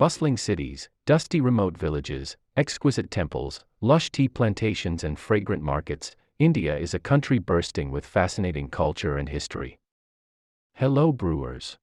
Bustling cities, dusty remote villages, exquisite temples, lush tea plantations and fragrant markets, India is a country bursting with fascinating culture and history. Hello brewers.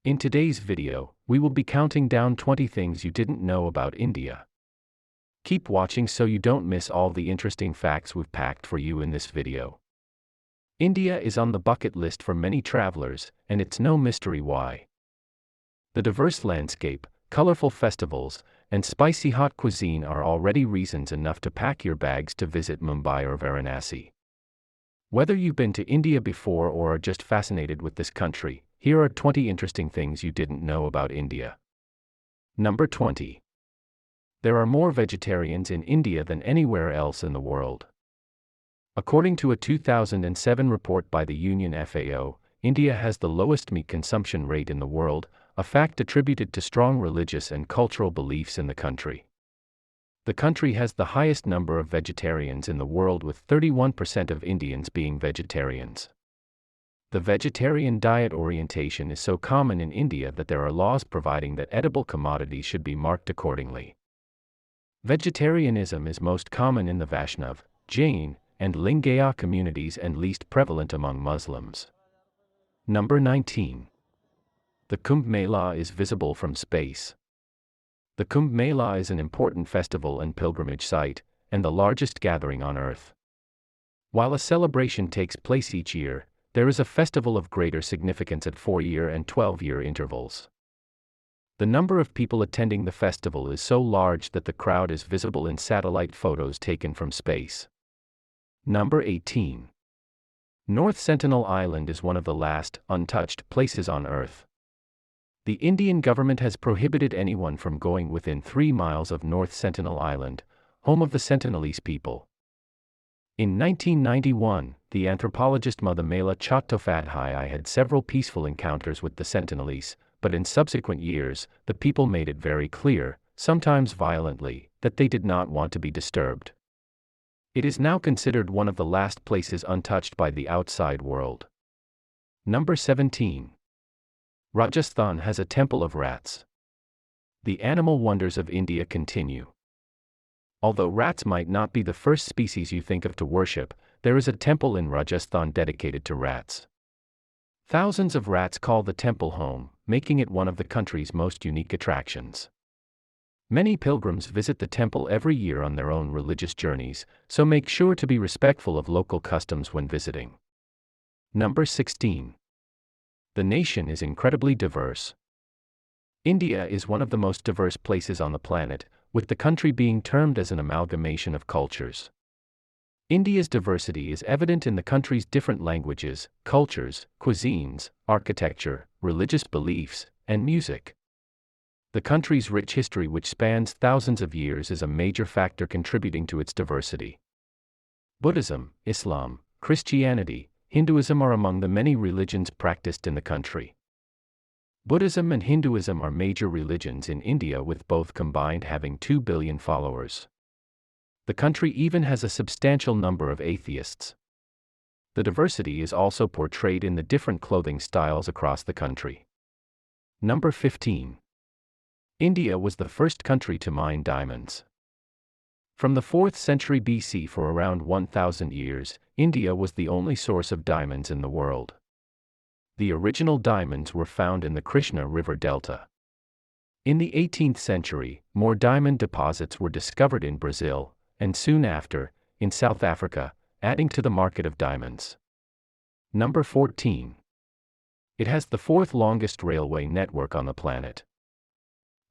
In today's video, we will be counting down 20 things you didn't know about India. Keep watching so you don't miss all the interesting facts we've packed for you in this video. India is on the bucket list for many travelers, and it's no mystery why. The diverse landscape, colorful festivals, and spicy hot cuisine are already reasons enough to pack your bags to visit Mumbai or Varanasi. Whether you've been to India before or are just fascinated with this country, here are 20 interesting things you didn't know about India. Number 20. There are more vegetarians in India than anywhere else in the world. According to a 2007 report by the Union FAO, India has the lowest meat consumption rate in the world, a fact attributed to strong religious and cultural beliefs in the country. The country has the highest number of vegetarians in the world, with 31% of Indians being vegetarians. The vegetarian diet orientation is so common in India that there are laws providing that edible commodities should be marked accordingly. Vegetarianism is most common in the Vaishnav, Jain, and Lingaya communities and least prevalent among Muslims. Number 19. The Kumbh Mela is visible from space. The Kumbh Mela is an important festival and pilgrimage site, and the largest gathering on Earth. While a celebration takes place each year, there is a festival of greater significance at 4-year and 12-year intervals. The number of people attending the festival is so large that the crowd is visible in satellite photos taken from space. Number 18. North Sentinel Island is one of the last, untouched places on Earth. The Indian government has prohibited anyone from going within 3 miles of North Sentinel Island, home of the Sentinelese people. In 1991, the anthropologist Mela Chattopadhyay had several peaceful encounters with the Sentinelese, but in subsequent years, the people made it very clear, sometimes violently, that they did not want to be disturbed. It is now considered one of the last places untouched by the outside world. Number 17. Rajasthan has a temple of rats. The animal wonders of India continue. Although rats might not be the first species you think of to worship, there is a temple in Rajasthan dedicated to rats. Thousands of rats call the temple home, making it one of the country's most unique attractions. Many pilgrims visit the temple every year on their own religious journeys, so make sure to be respectful of local customs when visiting. Number 16. The nation is incredibly diverse. India is one of the most diverse places on the planet, with the country being termed as an amalgamation of cultures. India's diversity is evident in the country's different languages, cultures, cuisines, architecture, religious beliefs, and music. The country's rich history, which spans thousands of years, is a major factor contributing to its diversity. Buddhism, Islam, Christianity, Hinduism are among the many religions practiced in the country. Buddhism and Hinduism are major religions in India, with both combined having 2 billion followers. The country even has a substantial number of atheists. The diversity is also portrayed in the different clothing styles across the country. Number 15. India was the first country to mine diamonds. From the 4th century BC for around 1,000 years, India was the only source of diamonds in the world. The original diamonds were found in the Krishna River Delta. In the 18th century, more diamond deposits were discovered in Brazil, and soon after, in South Africa, adding to the market of diamonds. Number 14. It has the 4th longest railway network on the planet.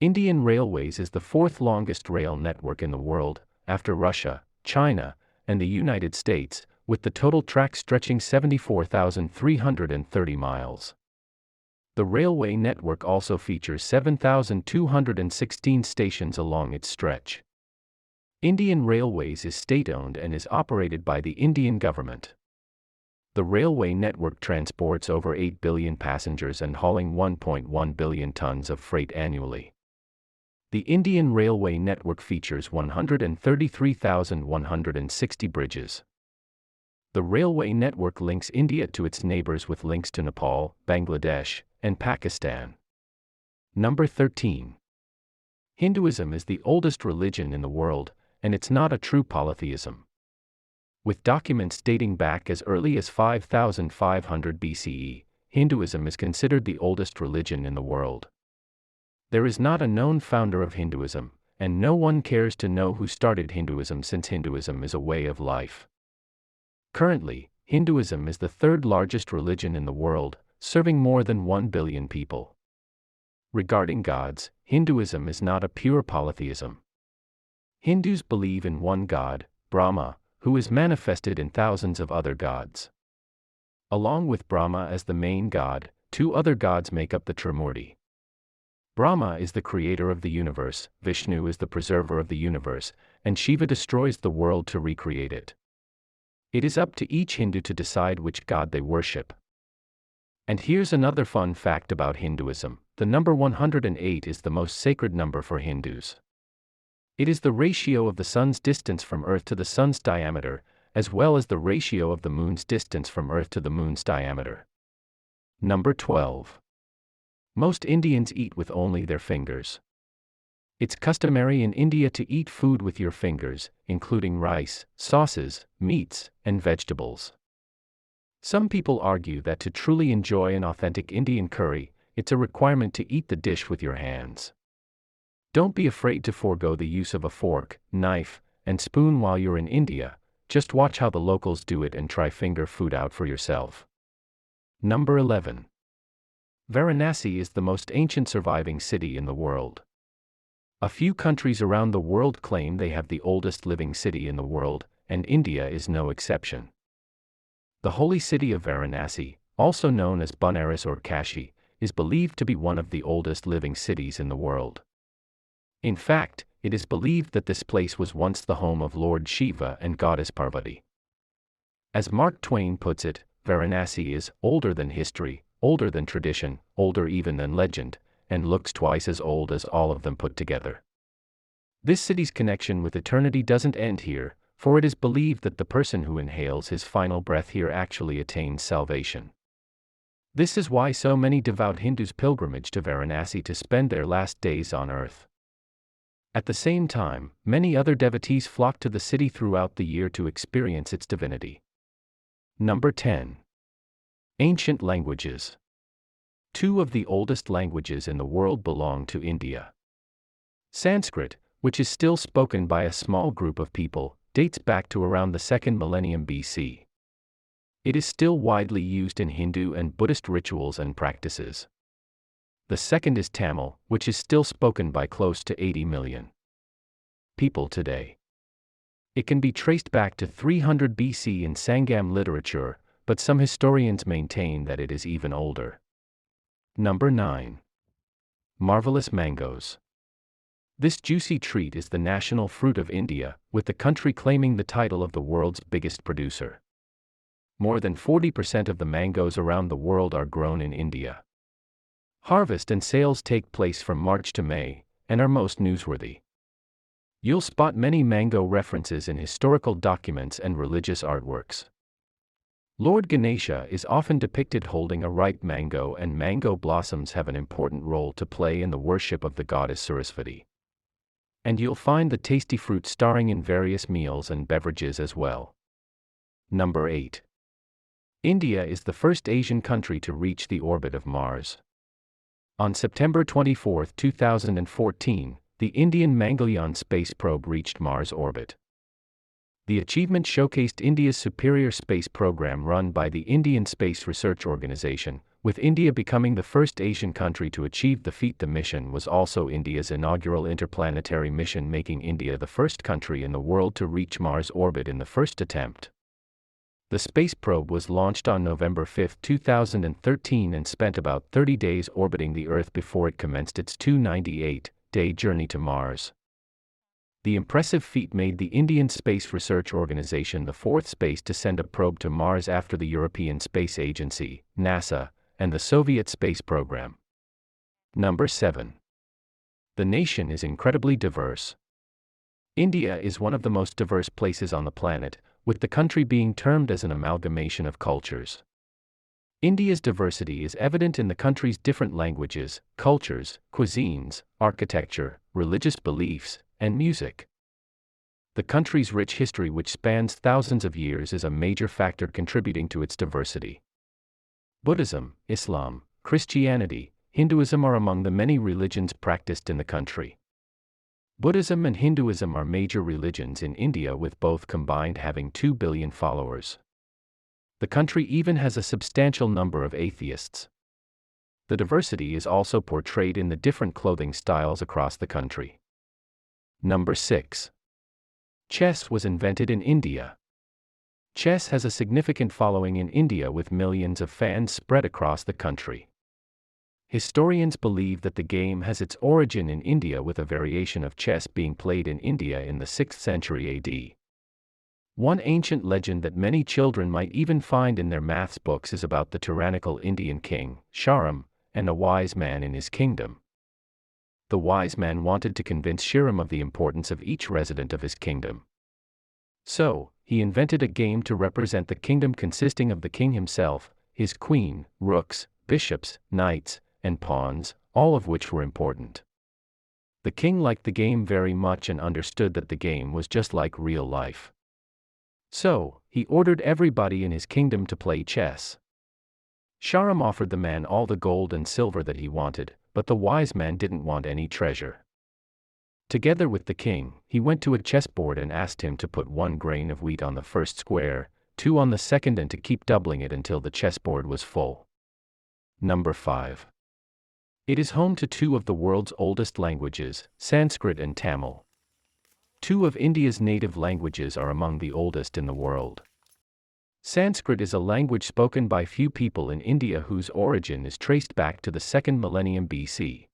Indian Railways is the 4th longest rail network in the world, after Russia, China, and the United States, with the total track stretching 74,330 miles. The railway network also features 7,216 stations along its stretch. Indian Railways is state-owned and is operated by the Indian government. The railway network transports over 8 billion passengers and hauling 1.1 billion tons of freight annually. The Indian Railway network features 133,160 bridges. The railway network links India to its neighbors with links to Nepal, Bangladesh, and Pakistan. Number 13. Hinduism is the oldest religion in the world, and it's not a true polytheism. With documents dating back as early as 5500 BCE, Hinduism is considered the oldest religion in the world. There is not a known founder of Hinduism, and no one cares to know who started Hinduism since Hinduism is a way of life. Currently, Hinduism is the third largest religion in the world, serving more than 1 billion people. Regarding gods, Hinduism is not a pure polytheism. Hindus believe in one god, Brahma, who is manifested in thousands of other gods. Along with Brahma as the main god, two other gods make up the Trimurti. Brahma is the creator of the universe, Vishnu is the preserver of the universe, and Shiva destroys the world to recreate it. It is up to each Hindu to decide which god they worship. And here's another fun fact about Hinduism: the number 108 is the most sacred number for Hindus. It is the ratio of the sun's distance from Earth to the sun's diameter, as well as the ratio of the moon's distance from Earth to the moon's diameter. Number 12. Most Indians eat with only their fingers. It's customary in India to eat food with your fingers, including rice, sauces, meats, and vegetables. Some people argue that to truly enjoy an authentic Indian curry, it's a requirement to eat the dish with your hands. Don't be afraid to forego the use of a fork, knife, and spoon while you're in India. Just watch how the locals do it and try finger food out for yourself. Number 11. Varanasi is the most ancient surviving city in the world. A few countries around the world claim they have the oldest living city in the world, and India is no exception. The holy city of Varanasi, also known as Banaras or Kashi, is believed to be one of the oldest living cities in the world. In fact, it is believed that this place was once the home of Lord Shiva and goddess Parvati. As Mark Twain puts it, Varanasi is older than history, older than tradition, older even than legend, and looks twice as old as all of them put together. This city's connection with eternity doesn't end here, for it is believed that the person who inhales his final breath here actually attains salvation. This is why so many devout Hindus pilgrimage to Varanasi to spend their last days on earth. At the same time, many other devotees flock to the city throughout the year to experience its divinity. Number 10. Ancient languages. Two of the oldest languages in the world belong to India. Sanskrit, which is still spoken by a small group of people, dates back to around the 2nd millennium BC. It is still widely used in Hindu and Buddhist rituals and practices. The second is Tamil, which is still spoken by close to 80 million people today. It can be traced back to 300 BC in Sangam literature, but some historians maintain that it is even older. Number 9. Marvelous mangoes. This juicy treat is the national fruit of India, with the country claiming the title of the world's biggest producer. More than 40% of the mangoes around the world are grown in India. Harvest and sales take place from March to May, and are most newsworthy. You'll spot many mango references in historical documents and religious artworks. Lord Ganesha is often depicted holding a ripe mango, and mango blossoms have an important role to play in the worship of the goddess Saraswati. And you'll find the tasty fruit starring in various meals and beverages as well. Number 8. India is the first Asian country to reach the orbit of Mars. On September 24, 2014, the Indian Mangalyaan space probe reached Mars orbit. The achievement showcased India's superior space program run by the Indian Space Research Organisation, with India becoming the first Asian country to achieve the feat. The mission was also India's inaugural interplanetary mission, making India the first country in the world to reach Mars orbit in the first attempt. The space probe was launched on November 5, 2013 and spent about 30 days orbiting the Earth before it commenced its 298-day journey to Mars. The impressive feat made the Indian Space Research Organisation the fourth space to send a probe to Mars after the European Space Agency, NASA, and the Soviet space program. Number 7. The nation is incredibly diverse. India is one of the most diverse places on the planet, with the country being termed as an amalgamation of cultures. India's diversity is evident in the country's different languages, cultures, cuisines, architecture, religious beliefs, and music. The country's rich history, which spans thousands of years, is a major factor contributing to its diversity. Buddhism, Islam, Christianity, Hinduism are among the many religions practiced in the country. Buddhism and Hinduism are major religions in India, with both combined having 2 billion followers. The country even has a substantial number of atheists. The diversity is also portrayed in the different clothing styles across the country. Number 6. Chess was invented in India. Chess has a significant following in India, with millions of fans spread across the country. Historians believe that the game has its origin in India, with a variation of chess being played in India in the 6th century AD. One ancient legend that many children might even find in their maths books is about the tyrannical Indian king, Shahram, and a wise man in his kingdom. The wise man wanted to convince Shahram of the importance of each resident of his kingdom. So, he invented a game to represent the kingdom, consisting of the king himself, his queen, rooks, bishops, knights, and pawns, all of which were important. The king liked the game very much and understood that the game was just like real life. So, he ordered everybody in his kingdom to play chess. Shahram offered the man all the gold and silver that he wanted, but the wise man didn't want any treasure. Together with the king, he went to a chessboard and asked him to put 1 grain of wheat on the first square, 2 on the second, and to keep doubling it until the chessboard was full. Number 5. It is home to 2 of the world's oldest languages, Sanskrit and Tamil. 2 of India's native languages are among the oldest in the world. Sanskrit is a language spoken by few people in India, whose origin is traced back to the 2nd millennium BC.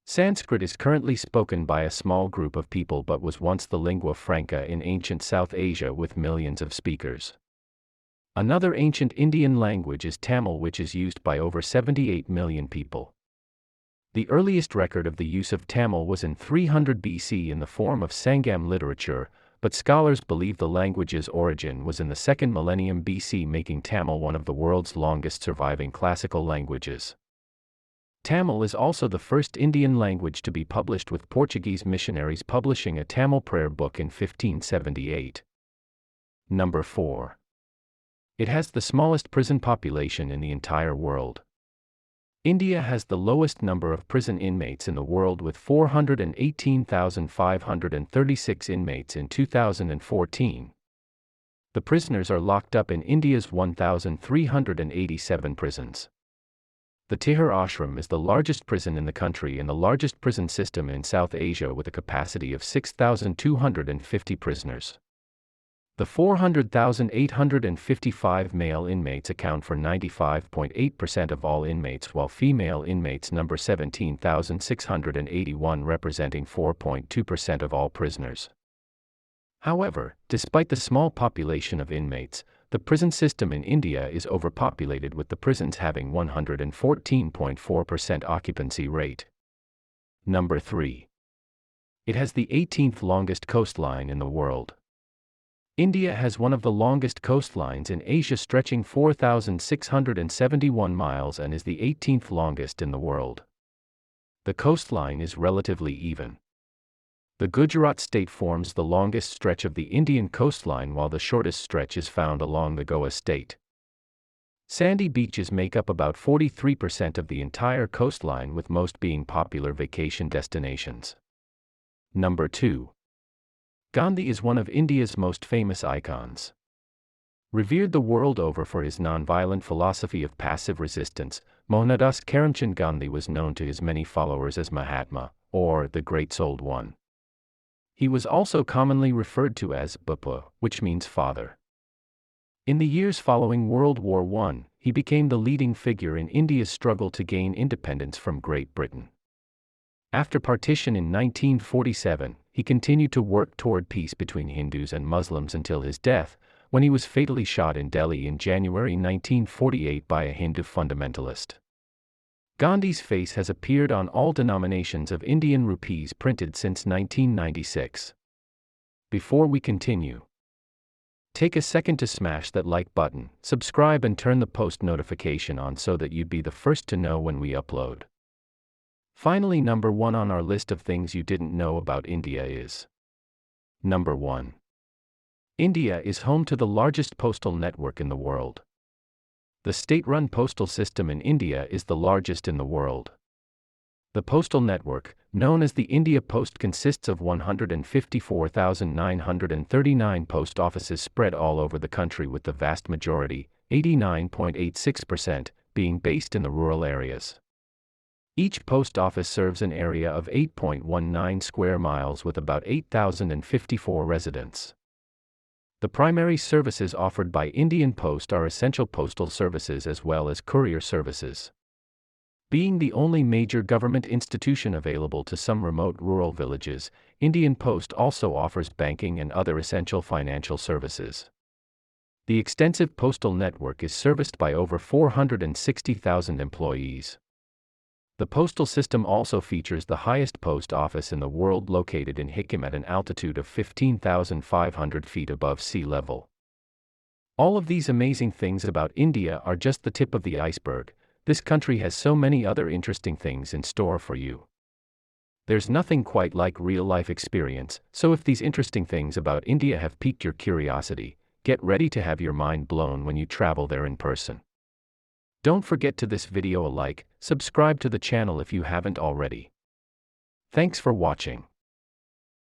Sanskrit is currently spoken by a small group of people, but was once the lingua franca in ancient South Asia, with millions of speakers. Another ancient Indian language is Tamil, which is used by over 78 million people. The earliest record of the use of Tamil was in 300 BC in the form of Sangam literature, but scholars believe the language's origin was in the 2nd millennium BC, making Tamil one of the world's longest surviving classical languages. Tamil is also the first Indian language to be published, with Portuguese missionaries publishing a Tamil prayer book in 1578. Number 4. It has the smallest prison population in the entire world. India has the lowest number of prison inmates in the world, with 418,536 inmates in 2014. The prisoners are locked up in India's 1,387 prisons. The Tihar Ashram is the largest prison in the country and the largest prison system in South Asia, with a capacity of 6,250 prisoners. The 400,855 male inmates account for 95.8% of all inmates, while female inmates number 17,681, representing 4.2% of all prisoners. However, despite the small population of inmates, the prison system in India is overpopulated, with the prisons having 114.4% occupancy rate. Number 3. It has the 18th longest coastline in the world. India has one of the longest coastlines in Asia, stretching 4,671 miles, and is the 18th longest in the world. The coastline is relatively even. The Gujarat state forms the longest stretch of the Indian coastline, while the shortest stretch is found along the Goa state. Sandy beaches make up about 43% of the entire coastline, with most being popular vacation destinations. Number 2. Gandhi is one of India's most famous icons. Revered the world over for his non-violent philosophy of passive resistance, Mohandas Karamchand Gandhi was known to his many followers as Mahatma, or the Great Souled One. He was also commonly referred to as Bapa, which means father. In the years following World War I, he became the leading figure in India's struggle to gain independence from Great Britain. After partition in 1947, he continued to work toward peace between Hindus and Muslims until his death, when he was fatally shot in Delhi in January 1948 by a Hindu fundamentalist. Gandhi's face has appeared on all denominations of Indian rupees printed since 1996. Before we continue, take a second to smash that like button, subscribe, and turn the post notification on so that you'd be the first to know when we upload. Finally, number 1 on our list of things you didn't know about India is. Number 1. India is home to the largest postal network in the world. The state-run postal system in India is the largest in the world. The postal network, known as the India Post, consists of 154,939 post offices spread all over the country, with the vast majority, 89.86%, being based in the rural areas. Each post office serves an area of 8.19 square miles with about 8,054 residents. The primary services offered by Indian Post are essential postal services as well as courier services. Being the only major government institution available to some remote rural villages, Indian Post also offers banking and other essential financial services. The extensive postal network is serviced by over 460,000 employees. The postal system also features the highest post office in the world, located in Sikkim at an altitude of 15,500 feet above sea level. All of these amazing things about India are just the tip of the iceberg. This country has so many other interesting things in store for you. There's nothing quite like real-life experience, so if these interesting things about India have piqued your curiosity, get ready to have your mind blown when you travel there in person. Don't forget to this video a like, subscribe to the channel if you haven't already. Thanks for watching.